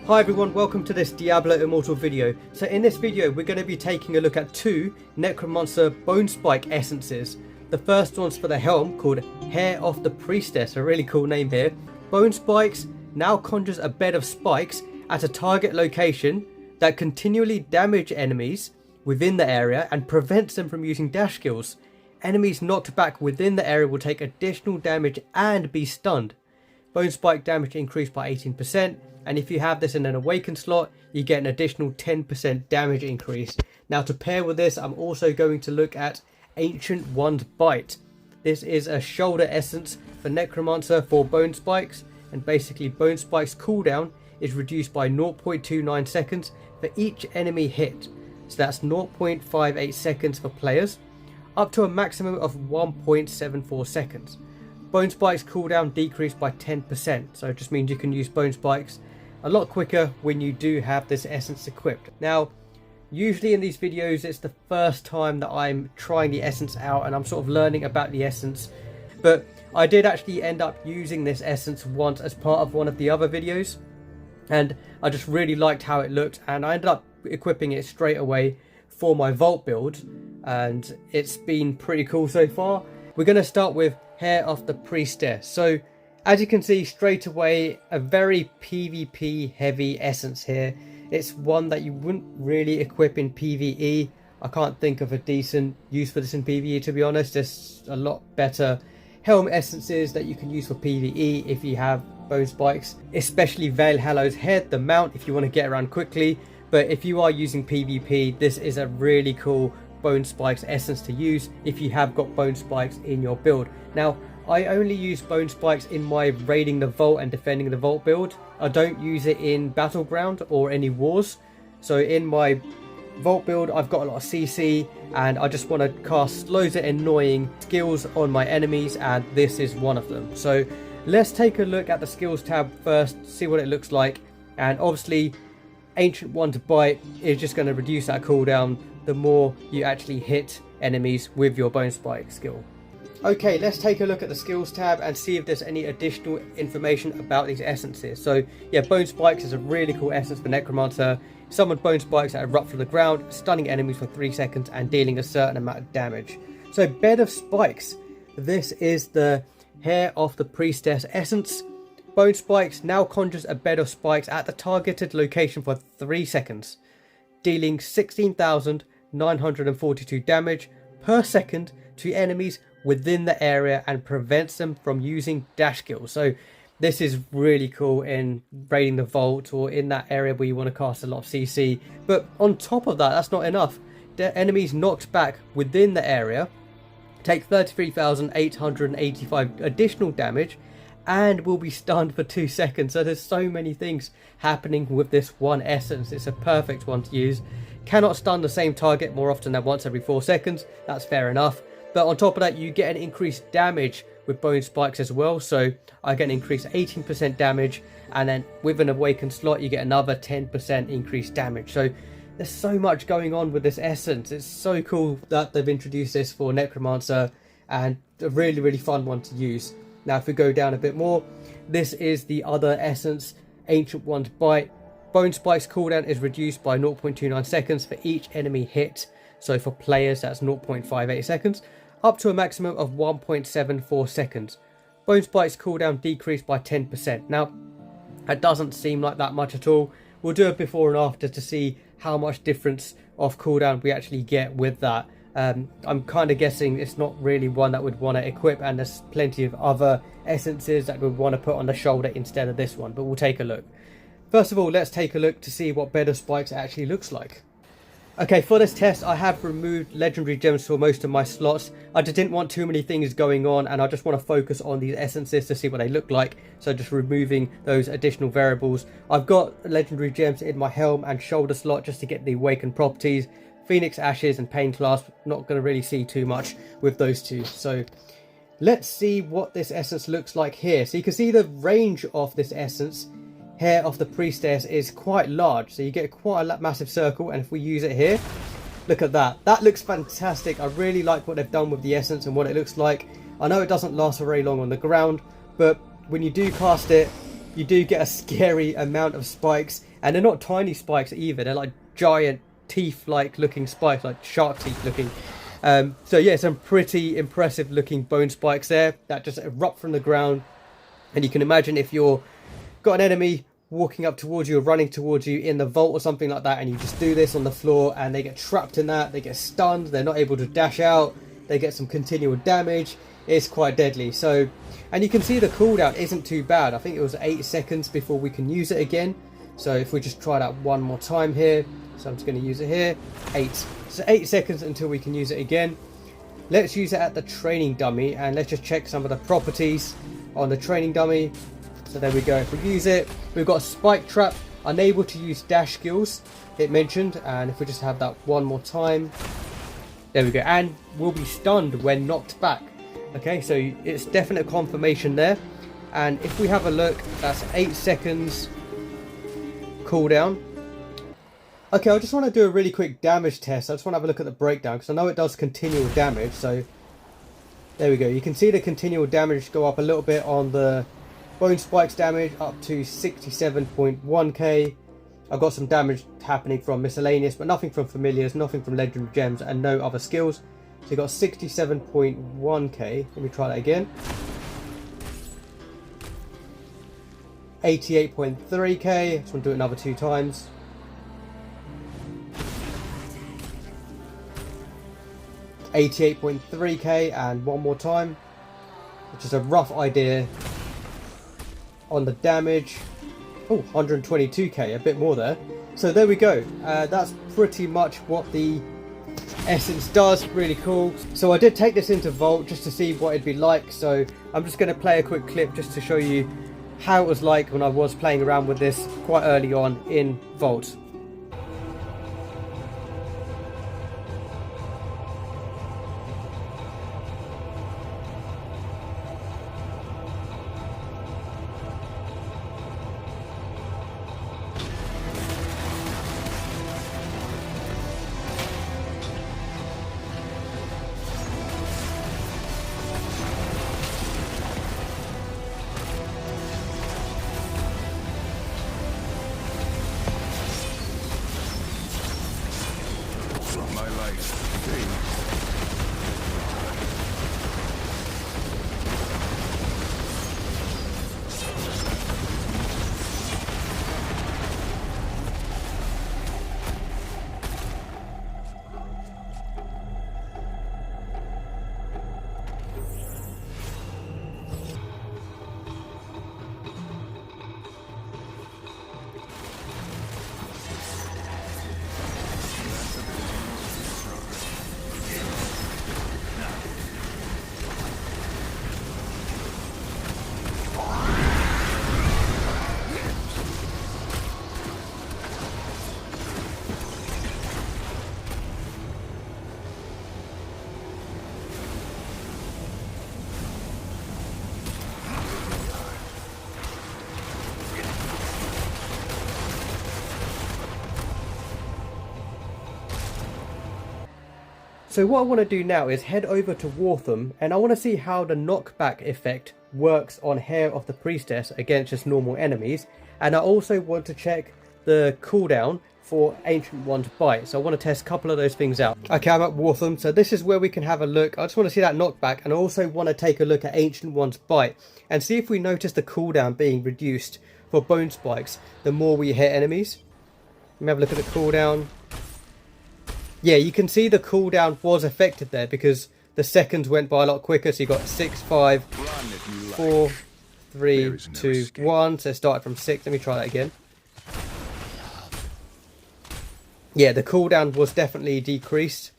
Hi everyone, welcome to this Diablo Immortal video. So in this video we're going to be taking a look at two Necromancer Bone Spike Essences. The first one's for the Helm, called Hair of the Priestess, a really cool name here. Bone Spikes now conjures a bed of spikes at a target location that continually damage enemies within the area and prevents them from using dash skills. Enemies knocked back within the area will take additional damage and be stunned. Bone Spike damage increased by 18%, and if you have this in an awakened slot, you get an additional 10% damage increase. Now to pair with this, I'm also going to look at Ancient One's Bite. This is a shoulder essence for Necromancer for Bone Spikes, and basically Bone Spikes cooldown is reduced by 0.29 seconds for each enemy hit. So that's 0.58 seconds for players, up to a maximum of 1.74 seconds. Bone Spikes cooldown decreased by 10%, so it just means you can use Bone Spikes a lot quicker when you do have this essence equipped. Now, usually in these videos it's the first time that I'm trying the essence out and I'm sort of learning about the essence, but I did actually end up using this essence once as part of one of the other videos, and I just really liked how it looked, and I ended up equipping it straight away for my vault build, and it's been pretty cool so far. We're going to start with Hair of the Priestess. So as you can see straight away, a very PvP heavy essence here. It's one that you wouldn't really equip in PvE. I can't think of a decent use for this in PvE, to be honest. There's a lot better Helm essences that you can use for PvE if you have Bone Spikes, especially Valhallow's Head, the mount, if you want to get around quickly. But if you are using PvP, this is a really cool Bone Spikes essence to use if you have got Bone Spikes in your build. Now, I only use Bone Spikes in my raiding the vault and defending the vault build. I don't use it in Battleground or any wars. So in my vault build, I've got a lot of CC and I just want to cast loads of annoying skills on my enemies, and this is one of them. So let's take a look at the skills tab first, see what it looks like. And obviously Ancient One's Bite is just going to reduce that cooldown the more you actually hit enemies with your Bone Spike skill. Okay, let's take a look at the skills tab and see if there's any additional information about these essences. So yeah, Bone Spikes is a really cool essence for Necromancer. Summon Bone Spikes that erupt from the ground, stunning enemies for 3 seconds and dealing a certain amount of damage. So Bed of Spikes, this is the Hair of the Priestess essence. Bone Spikes now conjures a bed of spikes at the targeted location for 3 seconds, dealing 16,942 damage per second to enemies within the area and prevents them from using dash skills. So this is really cool in raiding the vault or in that area where you want to cast a lot of CC. But on top of that, that's not enough. The enemies knocked back within the area take 33,885 additional damage and will be stunned for 2 seconds. So there's so many things happening with this one essence. It's a perfect one to use. Cannot stun the same target more often than once every 4 seconds. That's fair enough. But on top of that, you get an increased damage with Bone Spikes as well. So I get an increased 18% damage, and then with an awakened slot you get another 10% increased damage. So there's so much going on with this essence. It's so cool that they've introduced this for Necromancer, and a really, really fun one to use. Now if we go down a bit more, this is the other essence, Ancient One's Bite. Bone Spikes cooldown is reduced by 0.29 seconds for each enemy hit. So for players that's 0.58 seconds, up to a maximum of 1.74 seconds. Bone Spikes cooldown decreased by 10%. Now, that doesn't seem like that much at all. We'll do a before and after to see how much difference of cooldown we actually get with that. I'm kind of guessing it's not really one that would want to equip, and there's plenty of other essences that would want to put on the shoulder instead of this one, but we'll take a look. First of all, let's take a look to see what Bed of Spikes actually looks like. Okay, for this test I have removed legendary gems for most of my slots. I just didn't want too many things going on, and I just want to focus on these essences to see what they look like. So just removing those additional variables. I've got legendary gems in my Helm and shoulder slot just to get the awakened properties. Phoenix Ashes and Pain Clasp, not going to really see too much with those two. So let's see what this essence looks like here. So you can see the range of this essence. Hair of the Priestess is quite large, so you get quite a massive circle, and if we use it here, look at that. That looks fantastic. I really like what they've done with the essence and what it looks like. I know it doesn't last for very long on the ground, but when you do cast it, you do get a scary amount of spikes, and they're not tiny spikes either. They're like giant teeth-like looking spikes, like shark teeth looking. So yeah, some pretty impressive looking bone spikes there that just erupt from the ground. And you can imagine if you're got an enemy walking up towards you or running towards you in the vault or something like that, and you just do this on the floor and they get trapped in that, they get stunned, they're not able to dash out, they get some continual damage. It's quite deadly. So, and you can see the cooldown isn't too bad. I think it was 8 seconds before we can use it again. So if we just try that one more time here, so I'm just going to use it here, 8. So 8 seconds until we can use it again. Let's use it at the training dummy, and let's just check some of the properties on the training dummy. So there we go. If we use it, we've got a spike trap, unable to use dash skills, it mentioned. And if we just have that one more time, there we go. And we'll be stunned when knocked back. Okay, so it's definite confirmation there. And if we have a look, that's 8 seconds cooldown. Okay, I just want to do a really quick damage test. I just want to have a look at the breakdown, because I know it does continual damage. So there we go. You can see the continual damage go up a little bit on the bone spikes damage, up to 67.1k. I've got some damage happening from miscellaneous, but nothing from familiars, nothing from legendary gems, and no other skills. So you got 67.1k. Let me try that again. 88.3k. Just want to do it another 2 times. 88.3k, and one more time, which is a rough idea on the damage. Oh, 122k, a bit more there. So there we go. That's pretty much what the essence does. Really cool. So I did take this into Vault just to see what it'd be like. So I'm just going to play a quick clip just to show you how it was like when I was playing around with this quite early on in Vault. My life fades. So what I want to do now is head over to Wartham, and I want to see how the knockback effect works on Hair of the Priestess against just normal enemies. And I also want to check the cooldown for Ancient One's Bite. So I want to test a couple of those things out. Okay, I'm at Wartham, so this is where we can have a look. I just want to see that knockback, and I also want to take a look at Ancient One's Bite and see if we notice the cooldown being reduced for Bone Spikes the more we hit enemies. Let me have a look at the cooldown. Yeah, you can see the cooldown was affected there because the seconds went by a lot quicker. So you got 6, 5, 4, 3, 2, 1. So it started from 6. Let me try that again. Yeah, the cooldown was definitely decreased.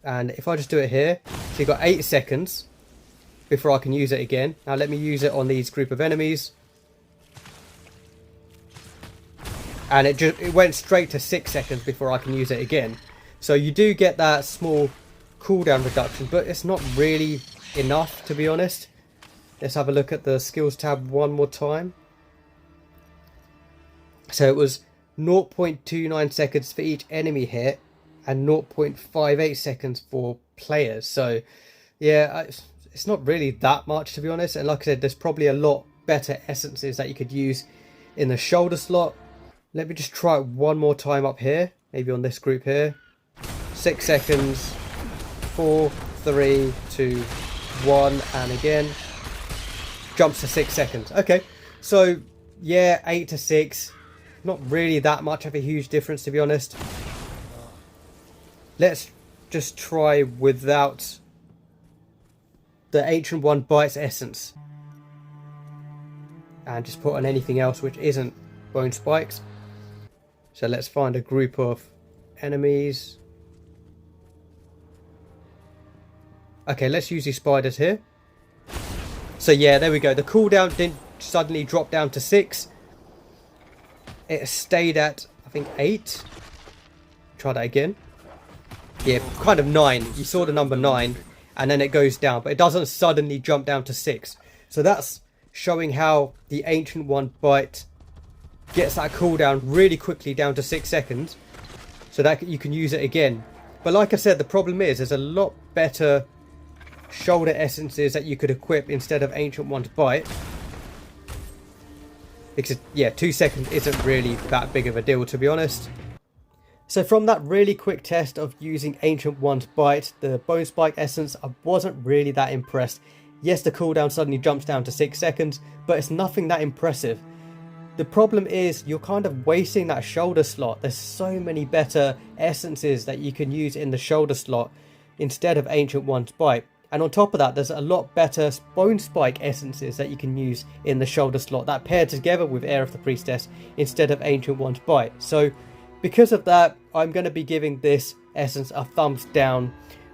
And if I just do it here, so you got 8 seconds before I can use it again. Now let me use it on these group of enemies. And it went straight to 6 seconds before I can use it again. So you do get that small cooldown reduction, but it's not really enough, to be honest. Let's have a look at the skills tab one more time. So it was 0.29 seconds for each enemy hit and 0.58 seconds for players. So yeah, it's not really that much, to be honest. And like I said, there's probably a lot better essences that you could use in the shoulder slot. Let me just try it one more time up here, maybe on this group here. 6 seconds, 4, 3, 2, 1, and again jumps to 6 seconds. Okay, so yeah, 8 to 6, not really that much of a huge difference, to be honest. Let's just try without the Ancient One Bites Essence and just put on anything else which isn't Bone Spikes. So let's find a group of enemies. Okay, let's use these spiders here. So yeah, there we go. The cooldown didn't suddenly drop down to 6. It stayed at, I think, 8. Try that again. Yeah, kind of 9. You saw the number 9, and then it goes down, but it doesn't suddenly jump down to 6. So that's showing how the Ancient One Bite gets that cooldown really quickly down to 6 seconds, so that you can use it again. But like I said, the problem is there's a lot better shoulder essences that you could equip instead of Ancient One's Bite. Because yeah, 2 seconds isn't really that big of a deal, to be honest. So from that really quick test of using Ancient One's Bite, the Bone Spike Essence, I wasn't really that impressed. Yes, the cooldown suddenly jumps down to 6 seconds, but it's nothing that impressive. The problem is you're kind of wasting that shoulder slot. There's so many better essences that you can use in the shoulder slot instead of Ancient One's Bite. And on top of that, there's a lot better Bone Spike essences that you can use in the shoulder slot that pair together with Heir of the Priestess instead of Ancient One's Bite. So because of that, I'm going to be giving this essence a thumbs down.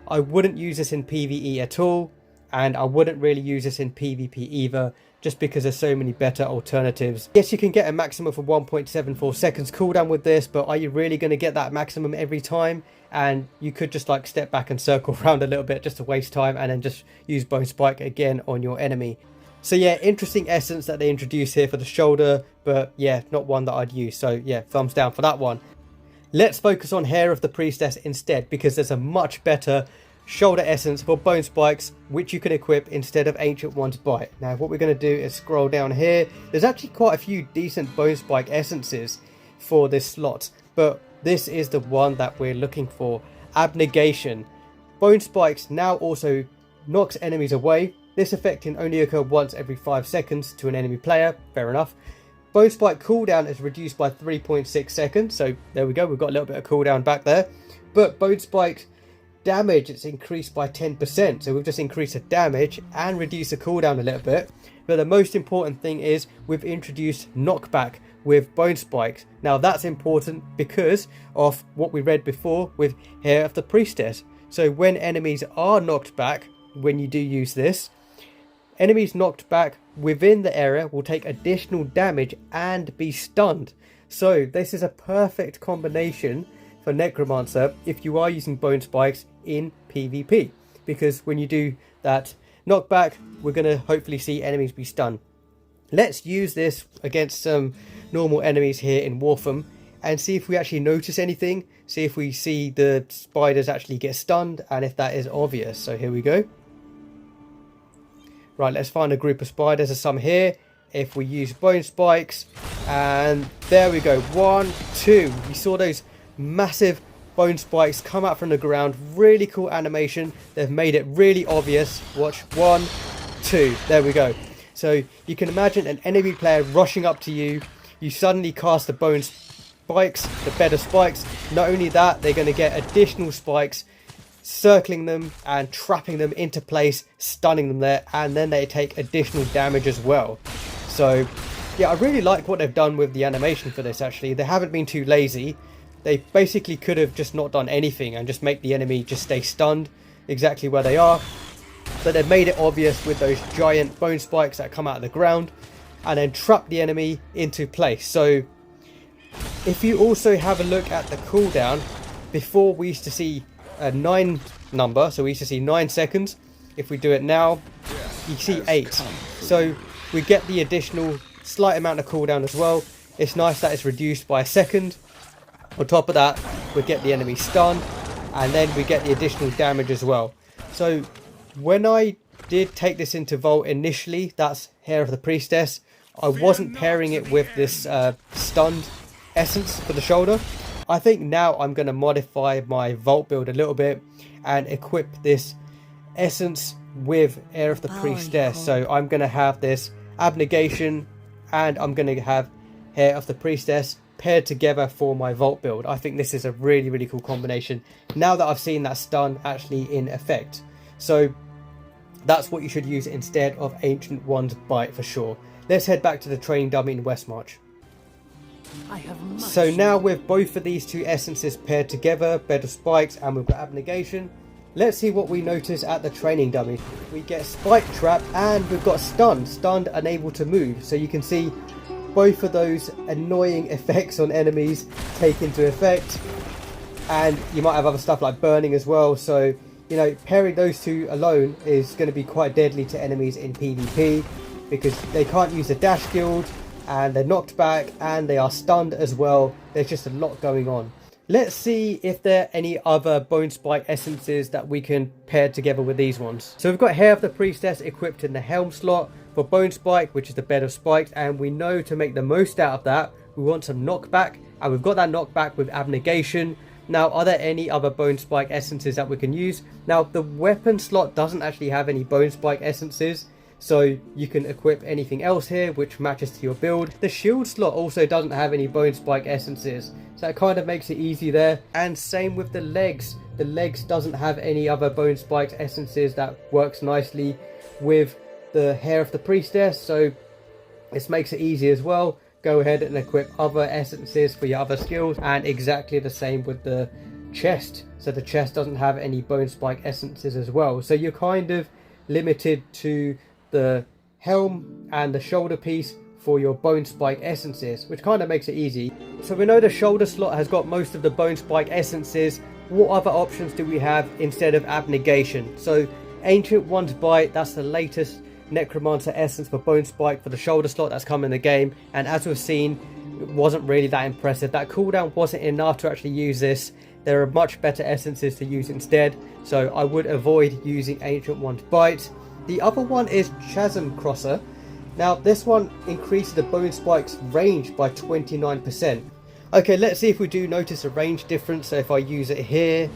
I wouldn't use this in PvE at all, and I wouldn't really use this in PvP either, just because there's so many better alternatives. Yes, you can get a maximum of 1.74 seconds cooldown with this, but are you really going to get that maximum every time? And you could just like step back and circle around a little bit just to waste time, and then just use Bone Spike again on your enemy. So yeah, interesting essence that they introduced here for the shoulder, but yeah, not one that I'd use. So yeah, thumbs down for that one. Let's focus on Heir of the Priestess instead, because there's a much better shoulder essence for Bone Spikes which you can equip instead of Ancient One's Bite. Now what we're going to do is scroll down here. There's actually quite a few decent Bone Spike essences for this slot, but this is the one that we're looking for. Abnegation. Bone Spikes now also knocks enemies away. This effect can only occur once every 5 seconds to an enemy player. Fair enough. Bone Spike cooldown is reduced by 3.6 seconds. So there we go. We've got a little bit of cooldown back there. But Bone Spike damage is increased by 10%. So we've just increased the damage and reduced the cooldown a little bit. But the most important thing is we've introduced Knockback with Bone Spikes. Now that's important because of what we read before with Heir of the Priestess. So when enemies are knocked back, when you do use this, enemies knocked back within the area will take additional damage and be stunned. So this is a perfect combination for Necromancer if you are using Bone Spikes in PvP. Because when you do that knockback, we're going to hopefully see enemies be stunned. Let's use this against some normal enemies here in Warfam and see if we actually notice anything. See if we see the spiders actually get stunned and if that is obvious. So here we go. Right, let's find a group of spiders. There's some here. If we use Bone Spikes, and there we go. 1, 2. You saw those massive Bone Spikes come out from the ground. Really cool animation. They've made it really obvious. Watch. 1, 2. There we go. So you can imagine an enemy player rushing up to you. You suddenly cast the Bone Spikes, the better spikes. Not only that, they're going to get additional spikes, circling them and trapping them into place, stunning them there, and then they take additional damage as well. So yeah, I really like what they've done with the animation for this. Actually, they haven't been too lazy. They basically could have just not done anything and just make the enemy just stay stunned exactly where they are, but they've made it obvious with those giant Bone Spikes that come out of the ground and then trap the enemy into place. So if you also have a look at the cooldown, before we used to see a 9 number, so we used to see 9 seconds. If we do it now, you see 8. So we get the additional slight amount of cooldown as well. It's nice that it's reduced by a second. On top of that, we get the enemy stunned, and then we get the additional damage as well. So when I did take this into Vault initially, that's Hair of the Priestess, I wasn't pairing it with this stunned essence for the shoulder. I think now I'm going to modify my Vault build a little bit and equip this essence with Hair of the Priestess. So I'm going to have this Abnegation and I'm going to have Hair of the Priestess paired together for my Vault build. I think this is a really, really cool combination now that I've seen that stun actually in effect. So that's what you should use instead of Ancient One's Bite for sure. Let's head back to the training dummy in Westmarch. So now with both of these two essences paired together, Bed of Spikes and we've got Abnegation, let's see what we notice at the training dummy. We get Spike Trap and we've got Stunned, unable to move. So you can see both of those annoying effects on enemies take into effect. And you might have other stuff like burning as well. So, you know, pairing those two alone is going to be quite deadly to enemies in PvP because they can't use the dash guild and they're knocked back and they are stunned as well. There's just a lot going on. Let's see if there are any other Bone Spike essences that we can pair together with these ones. So we've got Hair of the Priestess equipped in the Helm slot for Bone Spike, which is the Bed of Spikes, and we know to make the most out of that, we want some Knockback, and we've got that Knockback with Abnegation. Now, are there any other Bone Spike essences that we can use? Now, the weapon slot doesn't actually have any Bone Spike essences, so you can equip anything else here which matches to your build. The shield slot also doesn't have any Bone Spike essences, so that kind of makes it easy there. And same with the legs. The legs doesn't have any other Bone Spike essences that works nicely with the Hair of the Priestess, so this makes it easy as well. Go ahead and equip other essences for your other skills, and exactly the same with the chest. So the chest doesn't have any Bone Spike essences as well, so you're kind of limited to the helm and the shoulder piece for your Bone Spike essences, which kind of makes it easy. So we know the shoulder slot has got most of the Bone Spike essences. What other options do we have instead of Abnegation? So Ancient One's Bite, that's the latest Necromancer essence for Bone Spike for the shoulder slot that's come in the game, and as we've seen, it wasn't really that impressive. That cooldown wasn't enough to actually use this. There are much better essences to use instead, so I would avoid using Ancient One's Bite. The other one is Chasm Crosser. Now this one increases the Bone Spike's range by 29%. Okay, let's see if we do notice a range difference. So if I use it here,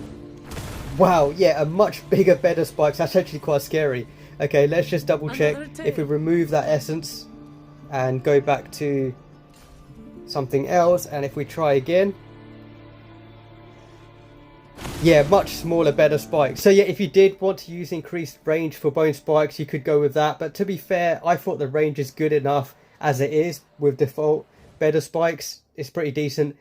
wow, yeah, a much bigger Bed of Spikes. That's actually quite scary. Okay, let's just double check. If we remove that essence and go back to something else, and if we try again, yeah, much smaller Bed of Spikes. So yeah, if you did want to use increased range for Bone Spikes, you could go with that. But to be fair, I thought the range is good enough as it is with default Bed of Spikes. It's pretty decent.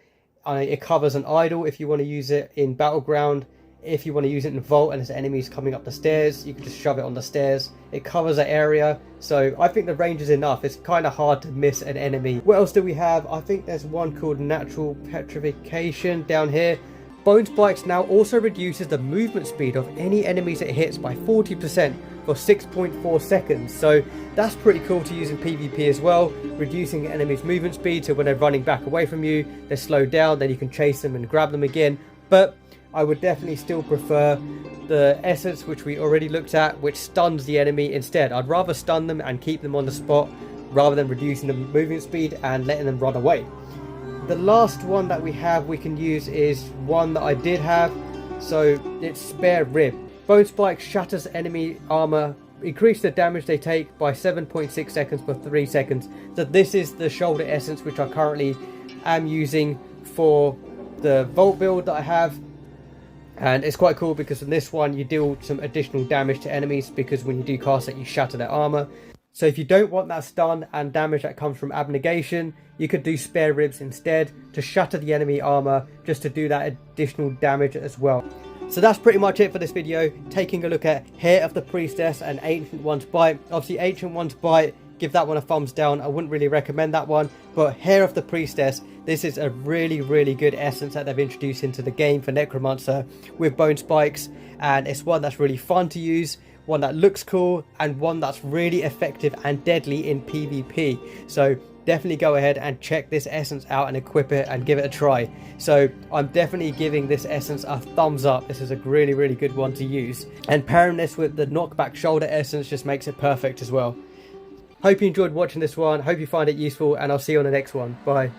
It covers an idol if you want to use it in Battleground. If you want to use it in Vault and there's enemies coming up the stairs, you can just shove it on the stairs. It covers an area, so I think the range is enough. It's kind of hard to miss an enemy. What else do we have? I think there's one called Natural Petrification down here. Bone Spikes now also reduces the movement speed of any enemies it hits by 40% for 6.4 seconds. So that's pretty cool to use in PvP as well, reducing enemies' movement speed, so when they're running back away from you, they're slowed down, then you can chase them and grab them again. But I would definitely still prefer the essence which we already looked at, which stuns the enemy instead. I'd rather stun them and keep them on the spot rather than reducing the movement speed and letting them run away. The last one that we can use is one that I did have, so it's Spare Rib. Bone Spike shatters enemy armor, increase the damage they take by 7.6 seconds per 3 seconds. So this is the shoulder essence which I currently am using for the Vault build that I have. And it's quite cool because in this one you deal some additional damage to enemies, because when you do cast it you shatter their armor. So if you don't want that stun and damage that comes from Abnegation, you could do Spare Ribs instead to shatter the enemy armor, just to do that additional damage as well. So that's pretty much it for this video, taking a look at Hair of the Priestess and Ancient One's Bite. Obviously Ancient One's Bite, give that one a thumbs down. I wouldn't really recommend that one, but Hair of the Priestess, this is a really good essence that they've introduced into the game for Necromancer with Bone Spikes, and it's one that's really fun to use, one that looks cool, and one that's really effective and deadly in PvP. So definitely go ahead and check this essence out and equip it and give it a try. So I'm definitely giving this essence a thumbs up. This is a really, really good one to use. And pairing this with the Knockback shoulder essence just makes it perfect as well. Hope you enjoyed watching this one. Hope you find it useful, and I'll see you on the next one. Bye.